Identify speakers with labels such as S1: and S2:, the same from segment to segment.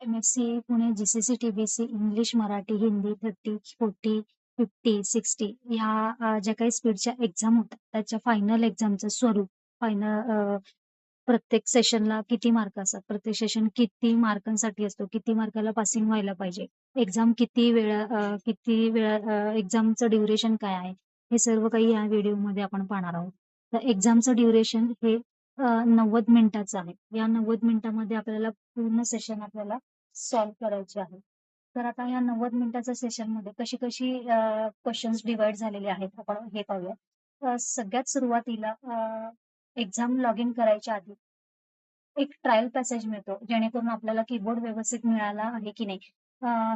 S1: MSc. Pune, GCC. TBC. English, Marathi, Hindi 30, 40, 50, 60 ह्या ज्या काही स्पीडच्या एक्झाम होतात, त्याच्या फायनल एक्झामचं स्वरूप, फायनल प्रत्येक सेशनला किती मार्क असतात, प्रत्येक सेशन किती मार्कांसाठी असतो, किती मार्काला पासिंग व्हायला पाहिजे, एक्झाम किती वेळा एक्झामचं ड्युरेशन काय आहे, हे सर्व काही या व्हिडिओमध्ये आपण पाहणार आहोत. तर एक्झामचं ड्युरेशन हे 90 मिनिटाचं आहे. या 90 मिनिटामध्ये आपल्याला पूर्ण सेशन आपल्याला सॉल्व्ह करायचे आहे. तर आता या 90 मिनिटाच्या सेशनमध्ये कशी क्वेश्चन्स डिव्हाइड झालेले आहेत आपण हे पाहूया. सगळ्यात सुरुवातीला एक्झाम लॉग इन करायच्या आधी एक ट्रायल पॅसेज मिळतो, जेणेकरून आपल्याला कीबोर्ड व्यवस्थित मिळाला आहे की नाही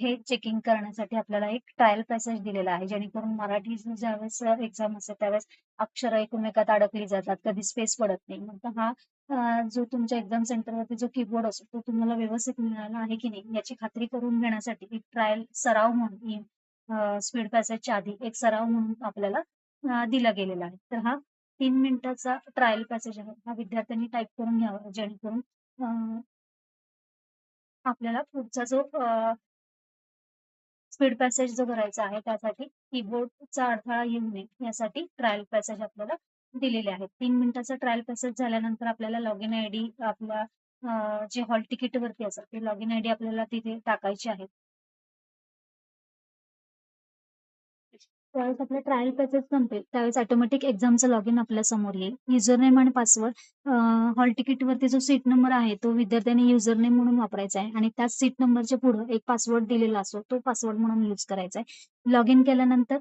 S1: हे चेकिंग करण्यासाठी आपल्याला एक ट्रायल पॅसेज दिलेला आहे, जेणेकरून मराठीचं ज्यावेळेस एक्झाम असते त्यावेळेस अक्षरं एकमेकात अडकली जातात, कधी स्पेस पडत नाही. मग हा जो तुमच्या एक्झाम सेंटरवरती जो कीबोर्ड असतो तो तुम्हाला व्यवस्थित मिळाला आहे की नाही याची खात्री करून घेण्यासाठी एक ट्रायल सराव म्हणून स्पीड पॅसेजच्या आधी एक सराव म्हणून आपल्याला दिला गेलेला आहे. तर हा 3 मिनिटाचा ट्रायल पॅसेज आहे. हा विद्यार्थ्यांनी टाइप करून घ्यावा, जेणेकरून आपल्याला पुढचा जो स्पीड पॅसेज जो करायचा आहे त्यासाठी कीबोर्डचा अडथळा येऊ नये यासाठी ट्रायल पॅसेज आपल्याला दिलेले आहेत. 3 मिनिटाचा ट्रायल पॅसेज झाल्यानंतर आपल्याला लॉग इन आयडी आपला जे हॉल तिकीट वरती असतात ते लॉग इन आयडी आपल्याला तिथे टाकायची आहे. त्यावेळेस आपला ट्रायल पॅसेज संपेल त्यावेळेस ऑटोमॅटिक एक्झामचं लॉग इन आपल्या समोर येईल. युजर नेम आणि पासवर्ड हॉल तिकीटवरती जो सीट नंबर आहे तो विद्यार्थ्यांनी युजर नेम म्हणून वापरायचा आहे आणि त्याच सीट नंबरच्या पुढे एक पासवर्ड दिलेला असतो, तो पासवर्ड म्हणून यूज करायचा आहे. लॉग इन केल्यानंतर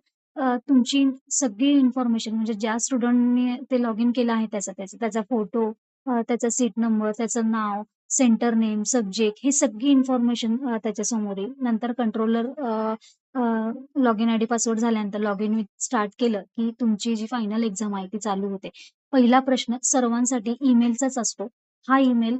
S1: तुमची सगळी इन्फॉर्मेशन म्हणजे ज्या स्टुडंटनी ते लॉग इन केलं आहे त्याचा फोटो, त्याचा सीट नंबर, त्याचं नाव, सेंटर नेम, सब्जेक्ट ही सगळी इन्फॉर्मेशन त्याच्यासमोर येईल. नंतर controller log in ID password झाल्यानंतर लॉग इन स्टार्ट केलं की तुमची जी फायनल एक्झाम आहे ती चालू होते. पहिला प्रश्न सर्वांसाठी ईमेलचाच असतो. हा ईमेल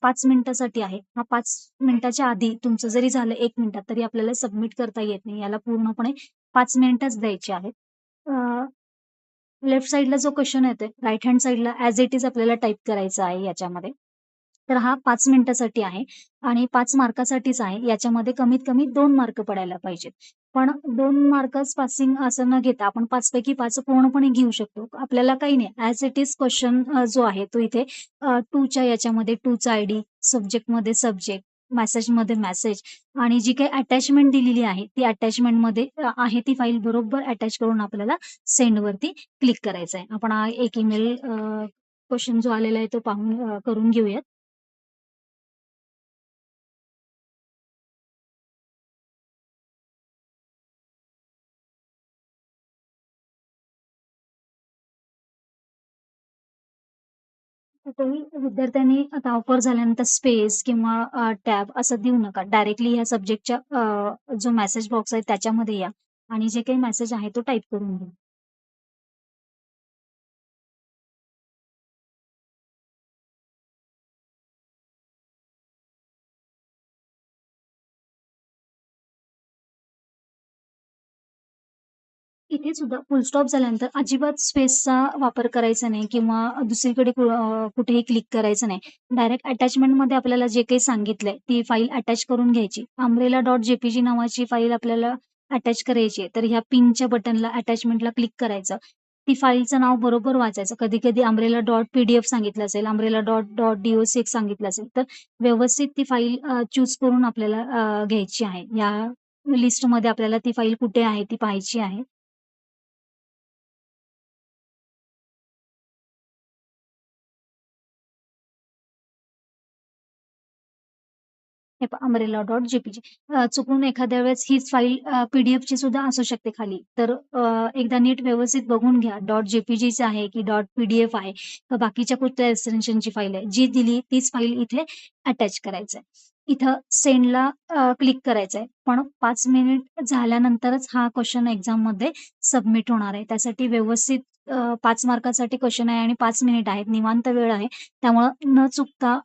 S1: 5 मिनिटासाठी आहे. हा 5 मिनिटाच्या आधी तुमचं जरी झालं 1 मिनिटात तरी आपल्याला सबमिट करता येत नाही. याला पूर्णपणे 5 मिनिटच द्यायचे आहेत. लेफ्ट साइडला जो क्वेश्चन येतोय, राइट हँड साइडला ॲज इट इज आपल्याला टाइप करायचा आहे याच्यामध्ये. तर हा 5 मिनिटासाठी आहे आणि 5 मार्कासाठीच आहे. याच्यामध्ये कमीत कमी 2 मार्क पडायला पाहिजेत. पण 2 मार्कच पासिंग असं न घेता आपण 5 पैकी 5 पूर्णपणे घेऊ शकतो. आपल्याला काही नाही, ॲज इट इज क्वेश्चन जो आहे तो इथे टूच्या याच्यामध्ये टूचा आयडी, सब्जेक्टमध्ये सब्जेक्ट, मेसेजमध्ये मेसेज आणि जी काही अटॅचमेंट दिलेली आहे ती अटॅचमेंटमध्ये आहे ती फाईल बरोबर अटॅच करून आपल्याला सेंडवरती क्लिक करायचं आहे. आपण हा एक ईमेल क्वेश्चन जो आलेला आहे तो पाहून करून घेऊयात. कुठेही विद्यार्थ्यांनी आता ऑफर झाल्यानंतर स्पेस किंवा टॅब असं देऊ नका. डायरेक्टली ह्या सब्जेक्टच्या जो मेसेज बॉक्स आहे त्याच्यामध्ये या आणि जे काही मेसेज आहे तो टाइप करून घ्या. इथे सुद्धा फुल स्टॉप झाल्यानंतर अजिबात स्पेसचा वापर करायचा नाही किंवा दुसरीकडे कुठेही क्लिक करायचं नाही. डायरेक्ट अटॅचमेंटमध्ये आपल्याला जे काही सांगितलंय ती फाईल अटॅच करून घ्यायची. umbrella.jpg नावाची फाईल आपल्याला अटॅच करायची आहे. तर ह्या पिनच्या बटनला अटॅचमेंटला क्लिक करायचं. ती फाईलचं नाव बरोबर वाचायचं. कधी-कधी umbrella.pdf सांगितलं असेल, umbrella.docx सांगितलं असेल, तर व्यवस्थित ती फाईल चूज करून आपल्याला घ्यायची आहे. या लिस्टमध्ये आपल्याला ती फाईल कुठे आहे ती पाहायची आहे. हे पहा umbrella.jpg चुकून एखाद्या वेळेस हीच फाईल पी-डी-एफची सुद्धा असू शकते खाली. तर एकदा नीट व्यवस्थित बघून घ्या. .jpgच आहे की .pdf आहे का बाकीच्या कुठल्या एक्सटेन्शनची फाईल आहे. जी दिली तीच फाईल इथे अटॅच करायचं आहे. इथं सेंडला क्लिक करायचं आहे. पण 5 मिनिट झाल्यानंतरच हा क्वेश्चन एक्झाममध्ये सबमिट होणार आहे. त्यासाठी व्यवस्थित 5 मार्कासाठी क्वेश्चन आहे आणि 5 मिनिट आहेत. निवांत वेळ आहे. त्यामुळं न चुकता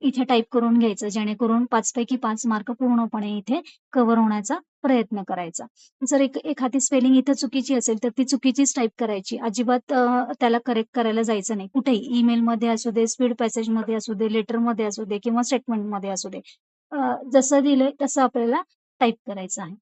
S1: इथे टाइप करून घ्यायचं, जेणेकरून 5 पैकी 5 मार्क पूर्णपणे इथे कव्हर होण्याचा प्रयत्न करायचा. जर एखादी स्पेलिंग इथे चुकीची असेल, तर ती चुकीचीच टाइप करायची. अजिबात त्याला करेक्ट करायला जायचं नाही. कुठेही ईमेलमध्ये असू दे, स्पीड पॅसेजमध्ये असू दे, लेटरमध्ये असू दे किंवा स्टेटमेंटमध्ये असू दे. जसं दिलंय तसं आपल्याला टाइप करायचं आहे.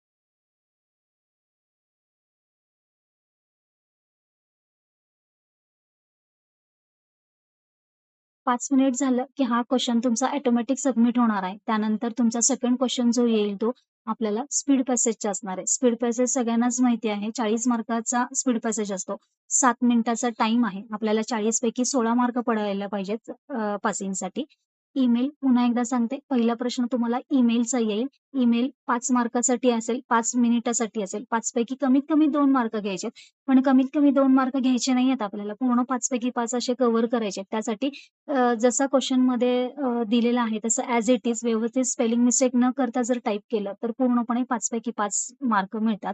S1: 5 मिनिट झालं, की हा क्वेशन तुमचा ऑटोमॅटिक सबमिट होणार आहे. त्यानंतर तुमचा सेकंड क्वेशन जो येईल तो आपल्याला स्पीड पॅसेजचा असणार आहे. स्पीड पॅसेज सगळ्यांनाच माहिती आहे 40 मार्काचा स्पीड पॅसेज असतो. 7 मिनिटाचा टाईम आहे. आपल्याला 40 पैकी 16 मार्क पडायला पाहिजेत पासिंगसाठी. ईमेल पुन्हा एकदा सांगते, पहिला प्रश्न तुम्हाला ईमेलचा येईल. ईमेल 5 मार्कासाठी असेल, 5 मिनिटासाठी असेल. 5 पैकी कमीत कमी 2 मार्क घ्यायचे. पण कमीत कमी 2 मार्क घ्यायचे नाहीयेत आपल्याला. पूर्ण 5 पैकी 5 असे कव्हर करायचे. त्यासाठी जसा क्वेशनमध्ये दिलेला आहे तसं ॲज इट इज व्यवस्थित स्पेलिंग मिस्टेक न करता जर टाइप केलं, तर पूर्णपणे 5 पैकी 5 मार्क मिळतात.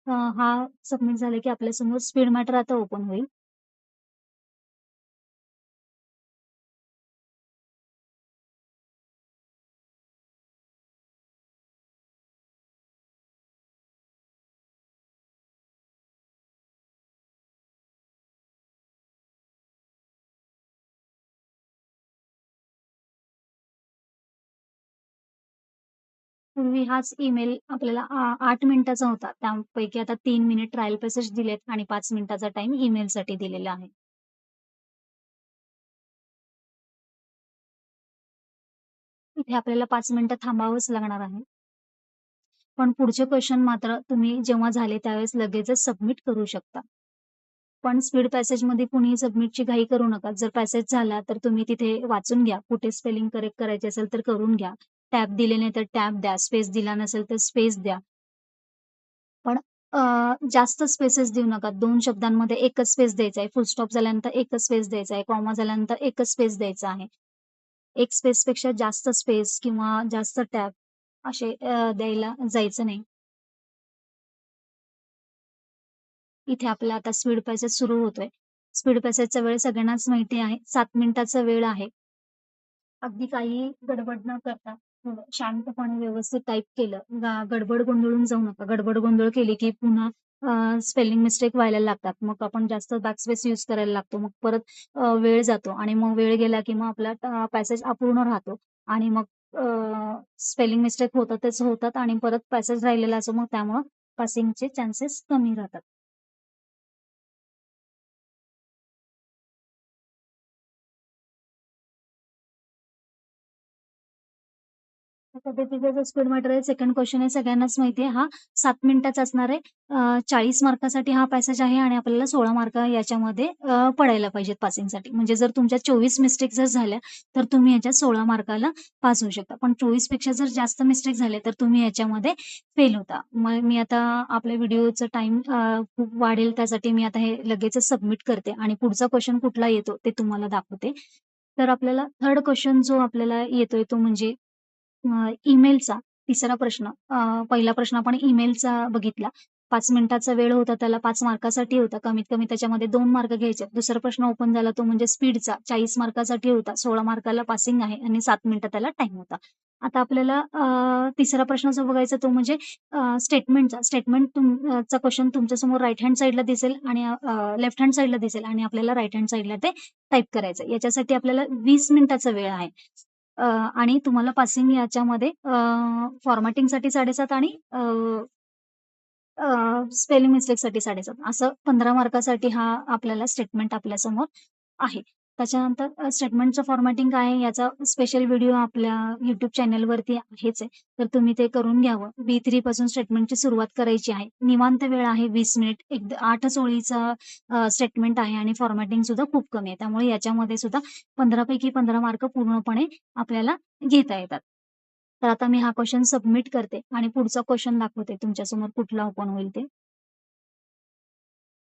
S1: हा सबमिट झाला की आपल्यासमोर स्पीड मॅटर आता ओपन होईल. पूर्वी हाच ईमेल आपल्याला 8 मिनिटाचा होता. त्यापैकी आता 3 मिनिट ट्रायल पॅसेज दिलेत आणि 5 मिनिटाचा टाईम ईमेलसाठी दिलेला आहे. इथे आपल्याला 5 मिनिटं थांबावंच लागणार आहे. पण पुढचे क्वेशन मात्र तुम्ही जेव्हा झाले त्यावेळेस लगेचच सबमिट करू शकता. पण स्पीड पॅसेजमध्ये कुणीही सबमिटची घाई करू नका. जर पॅसेज झाला तर तुम्ही तिथे वाचून घ्या. कुठे स्पेलिंग करेक्ट करायची असेल तर करून घ्या. टॅब दिले नाही तर टॅब द्या. स्पेस दिला नसेल तर स्पेस द्या. पण जास्त स्पेसेस देऊ नका. 2 शब्दांमध्ये एकच स्पेस द्यायचा आहे. फुल स्टॉप झाल्यानंतर एकच स्पेस द्यायचा आहे. कॉमा झाल्यानंतर एकच स्पेस द्यायचा आहे. एक स्पेसपेक्षा जास्त स्पेस किंवा जास्त टॅब असे द्यायला जायचं नाही. इथे आपला आता स्पीड पॅसेज सुरू होतोय. स्पीड पॅसेजचा वेळ सगळ्यांनाच माहिती आहे. 7 मिनिटाचा वेळ आहे. अगदी काही गडबड न करता थोडं शांतपणे व्यवस्थित टाइप केलं. गडबड गोंधळून जाऊ नका. गडबड गोंधळ केली की पुन्हा स्पेलिंग मिस्टेक व्हायला लागतात. मग आपण जास्त बॅकस्पेस यूज करायला लागतो. मग परत वेळ जातो आणि मग वेळ गेला की मग आपला पॅसेज अपूर्ण राहतो आणि मग स्पेलिंग मिस्टेक होतातच होतात आणि परत पॅसेज राहिलेला असतो. मग त्यामुळं पासिंगचे चान्सेस कमी राहतात. त्या पद्धतीचा जो स्पीड मीटर आहे, सेकंड क्वेशन आहे सगळ्यांनाच माहिती आहे. हा 7 मिनिटाचा असणार आहे. 40 मार्कासाठी हा पॅसेज आहे आणि आपल्याला 16 मार्क याच्यामध्ये पडायला पाहिजेत पासिंगसाठी. म्हणजे जर तुमच्या 24 मिस्टेक जर झाल्या, तर तुम्ही याच्यात 16 मार्काला पास होऊ शकता. पण 24 पेक्षा जर जास्त मिस्टेक झाले, तर तुम्ही याच्यामध्ये फेल होता. मग मी आता आपल्या व्हिडिओचा टाईम खूप वाढेल त्यासाठी मी आता हे लगेचच सबमिट करते आणि पुढचा क्वेशन कुठला येतो ते तुम्हाला दाखवते. तर आपल्याला थर्ड क्वेशन जो आपल्याला येतोय तो म्हणजे ईमेलचा तिसरा प्रश्न. पहिला प्रश्न आपण ईमेलचा बघितला. 5 मिनिटाचा वेळ होता त्याला 5 मार्कासाठी होता. कमीत कमी त्याच्यामध्ये 2 मार्क घ्यायचे. दुसरा प्रश्न ओपन झाला तो म्हणजे स्पीडचा 40 मार्कासाठी होता. 16 मार्काला पासिंग आहे आणि 7 मिनिटं त्याला टाईम होता. आता आपल्याला तिसरा प्रश्न जो बघायचा तो म्हणजे स्टेटमेंटचा. चा क्वेशन तुमच्यासमोर राइट हँड साइडला दिसेल आणि लेफ्ट हँड साइडला दिसेल आणि आपल्याला राइट हँड साइडला ते टाइप करायचं. याच्यासाठी आपल्याला 20 मिनिटाचा वेळ आहे. आणि तुम्हाला पासिंग याच्यामध्ये फॉर्मॅटिंगसाठी 7.5 आणि स्पेलिंग मिस्टेकसाठी 7.5 असं 15 मार्कासाठी हा आपल्याला स्टेटमेंट आपल्यासमोर आहे. त्याच्यानंतर स्टेटमेंटचं फॉर्मॅटिंग काय आहे याचा स्पेशल व्हिडिओ आपल्या YouTube चॅनलवरती आहेच आहे. तर तुम्ही ते करून घ्यावं. B3 पासून स्टेटमेंटची सुरुवात करायची आहे. निवांत वेळ आहे 20 मिनिट. 8च ओळीचा स्टेटमेंट आहे आणि फॉर्मॅटिंग सुद्धा खूप कमी आहे. त्यामुळे याच्यामध्ये सुद्धा 15 पैकी 15 मार्क पूर्णपणे आपल्याला घेता येतात. तर आता मी हा क्वेशन सबमिट करते आणि पुढचा क्वेशन दाखवते तुमच्यासमोर कुठला ओपन होईल ते.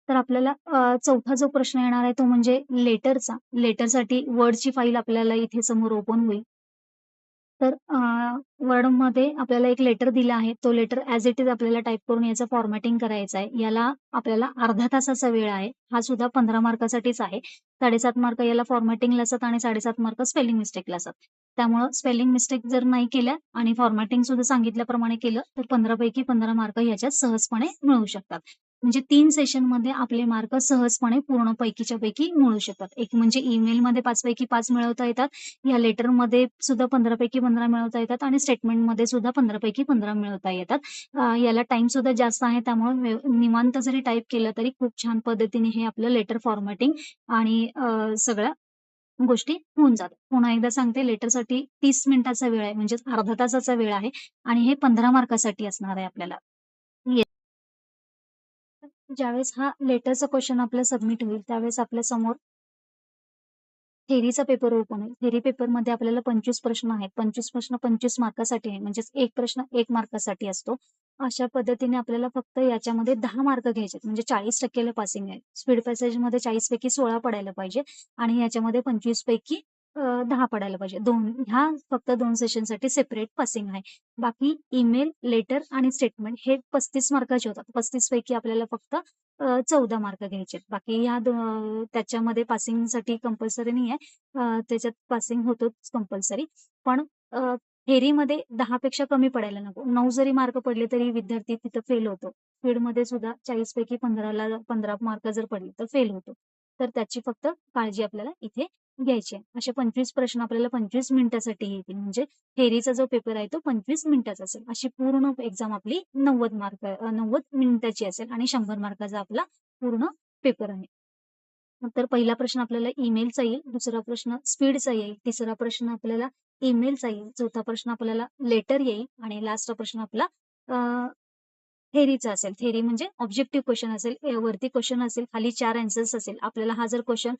S1: तर आपल्याला चौथा जो प्रश्न येणार आहे तो म्हणजे लेटरचा. लेटरसाठी वर्डची फाईल आपल्याला इथे समोर ओपन होईल. तर वर्डमध्ये आपल्याला एक लेटर दिला आहे. तो लेटर ॲज इट इज आपल्याला टाइप करून याचं फॉर्मॅटिंग करायचं आहे. याला आपल्याला अर्धा तासाचा वेळ आहे. हा सुद्धा 15 मार्कासाठीच आहे. 7.5 मार्क याला फॉर्मॅटिंगला असतात आणि 7.5 मार्क स्पेलिंग मिस्टेकला असतात. त्यामुळं स्पेलिंग मिस्टेक जर नाही केल्या आणि फॉर्मॅटिंग सुद्धा सांगितल्याप्रमाणे केलं, तर 15 पैकी 15 मार्क ह्याच्यात सहजपणे मिळू शकतात. म्हणजे 3 सेशनमध्ये आपले मार्क सहजपणे पूर्ण पैकीच्या पैकी मिळू शकतात. एक म्हणजे ईमेलमध्ये 5 पैकी 5 मिळवता येतात. या लेटरमध्ये सुद्धा 15 पैकी 15 मिळवता येतात आणि स्टेटमेंटमध्ये सुद्धा 15 पैकी 15 मिळवता येतात. याला टाईम सुद्धा जास्त आहे, त्यामुळे निवांत जरी टाइप केलं तरी खूप छान पद्धतीने हे आपलं लेटर फॉर्मॅटिंग आणि सगळ्या गोष्टी होऊन जातात. पुन्हा एकदा सांगते, लेटरसाठी 30 मिनिटाचा वेळ आहे, म्हणजेच अर्धा तासाचा वेळ आहे आणि हे 15 मार्कासाठी असणार आहे आपल्याला. येस. ज्यावेळेस हा लेटरचा क्वेश्चन आपला सबमिट होईल, त्यावेळेस आपल्या समोर थेअरीचा पेपर ओपन होईल. थेअरी पेपरमध्ये आपल्याला 25 प्रश्न आहेत. 25 प्रश्न 25 मार्कासाठी आहे. म्हणजेच एक प्रश्न 1 मार्कासाठी असतो. अशा पद्धतीने आपल्याला फक्त याच्यामध्ये 10 मार्क घ्यायचे म्हणजे 40% पासिंग आहे. स्पीड पॅसेजमध्ये 40 पैकी 16 पडायला पाहिजे आणि याच्यामध्ये 25 पैकी 10 पडायला पाहिजे. ह्या फक्त 2 सेशनसाठी सेपरेट पासिंग आहे. बाकी ईमेल, लेटर आणि स्टेटमेंट हे 35 मार्काचे होतात. 35 पैकी आपल्याला फक्त 14 मार्क घ्यायचे. बाकी त्याच्यामध्ये पासिंगसाठी कंपल्सरी नाही आहे. त्याच्यात पासिंग होतोच कंपल्सरी. पण थेअरीमध्ये 10 पेक्षा कमी पडायला नको. 9 जरी मार्क पडले तरी विद्यार्थी तिथं फेल होतो. स्पीडमध्ये सुद्धा 40 पैकी 15 मार्क जर पडले तर फेल होतो. तर त्याची फक्त काळजी आपल्याला इथे घ्यायची आहे. असे 25 प्रश्न आपल्याला 25 मिनिटासाठी येतील. म्हणजे थेअरीचा जो पेपर आहे तो 25 मिनिटाचा असेल. अशी पूर्ण एक्झाम आपली 90 मिनिटाची असेल आणि 100 मार्काचा आपला पूर्ण पेपर आहे. तर पहिला प्रश्न आपल्याला ईमेलचा येईल, दुसरा प्रश्न स्पीडचा येईल, तिसरा प्रश्न आपल्याला ईमेलचा येईल, चौथा प्रश्न आपल्याला लेटर येईल आणि लास्टचा प्रश्न आपला थेअरीचा असेल. थेअरी म्हणजे ऑब्जेक्टिव्ह क्वेश्चन असेल, वरती क्वेश्चन असेल, खाली 4 ॲन्सर्स असेल. आपल्याला हा जर क्वेश्चन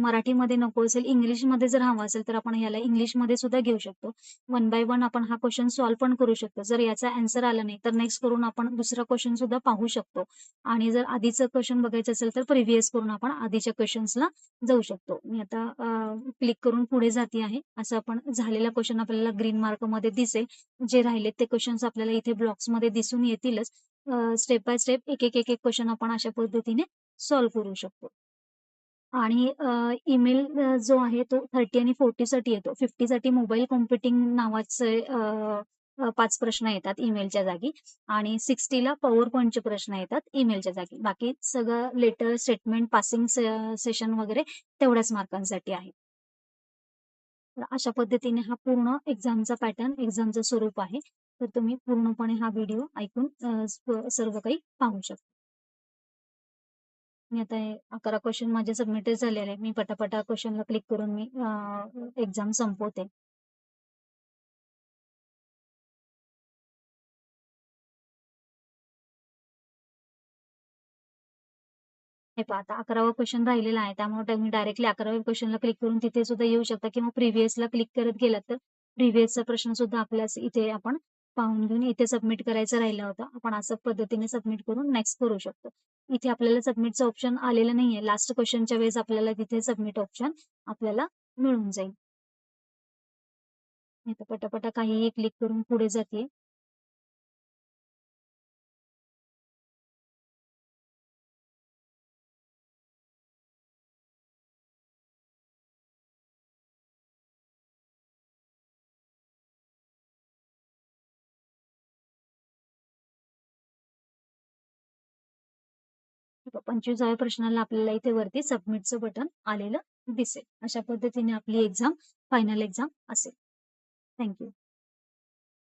S1: मराठीमध्ये नको असेल, इंग्लिशमध्ये जर हवा असेल, तर आपण याला इंग्लिशमध्ये सुद्धा घेऊ शकतो. वन बाय वन आपण हा क्वेश्चन सॉल्व्ह पण करू शकतो. जर याचा ॲन्सर आला नाही, तर नेक्स्ट करून आपण दुसरा क्वेश्चन सुद्धा पाहू शकतो. आणि जर आधीचं क्वेश्चन बघायचं असेल, तर प्रिव्हियस करून आपण आधीच्या क्वेश्चन्सला जाऊ शकतो. मी आता क्लिक करून पुढे जाते आहे. असं आपण झालेला क्वेश्चन आपल्याला ग्रीन मार्कमध्ये दिसेल. जे राहिलेत ते क्वेश्चन्स आपल्याला इथे ब्लॉक्समध्ये दिसून येतीलच. स्टेप बाय स्टेप एक क्वेश्चन आपण अशा पद्धतीने सॉल्व्ह करू शकतो. आणि ईमेल जो आहे तो 30 आणि 40 साठी येतो. 50 साठी मोबाईल कॉम्प्युटिंग नावाचे 5 प्रश्न येतात ईमेलच्या जागी आणि 60 ला पॉवर पॉइंटचे प्रश्न येतात ईमेलच्या जागी. बाकी सगळं लेटर, स्टेटमेंट, पासिंग सेशन वगैरे तेवढ्याच मार्कांसाठी आहे. तर अशा पद्धतीने हा पूर्ण एक्झामचा पॅटर्न, एक्झामचं स्वरूप आहे. तर तुम्ही पूर्णपणे हा व्हिडिओ ऐकून सर्व काही पाहू शकता. मी आता हे 11 क्वेश्चन माझे सबमिटेड झालेले आहे. मी पटापटा क्वेश्चनला क्लिक करून मी एक्झाम संपवते. हे पहा आता 11वा क्वेश्चन राहिलेला आहे. त्यामुळे तुम्ही डायरेक्टली 11व्या क्वेश्चनला क्लिक करून तिथे सुद्धा येऊ शकता किंवा प्रिव्हियसला क्लिक करत गेलात तर प्रिव्हियसचा प्रश्न सुद्धा आपल्यास इथे आपण पाहून घेऊन इथे सबमिट करायचा राहिला होता. आपण असं पद्धतीने सबमिट करून नेक्स्ट करू शकतो. इथे आपल्याला सबमिटचं ऑप्शन आलेलं नाहीये. लास्ट क्वेश्चनच्या वेळेस आपल्याला तिथे सबमिट ऑप्शन आपल्याला मिळून जाईल. मी आता पटापटा काहीही क्लिक करून पुढे जाते. ठीक आहे. 25व्या प्रश्नाला आपल्याला इथे वरती सबमिटचं बटन आलेलं दिसेल. अशा पद्धतीने आपली एक्झाम, फायनल एक्झाम असेल. Thank you.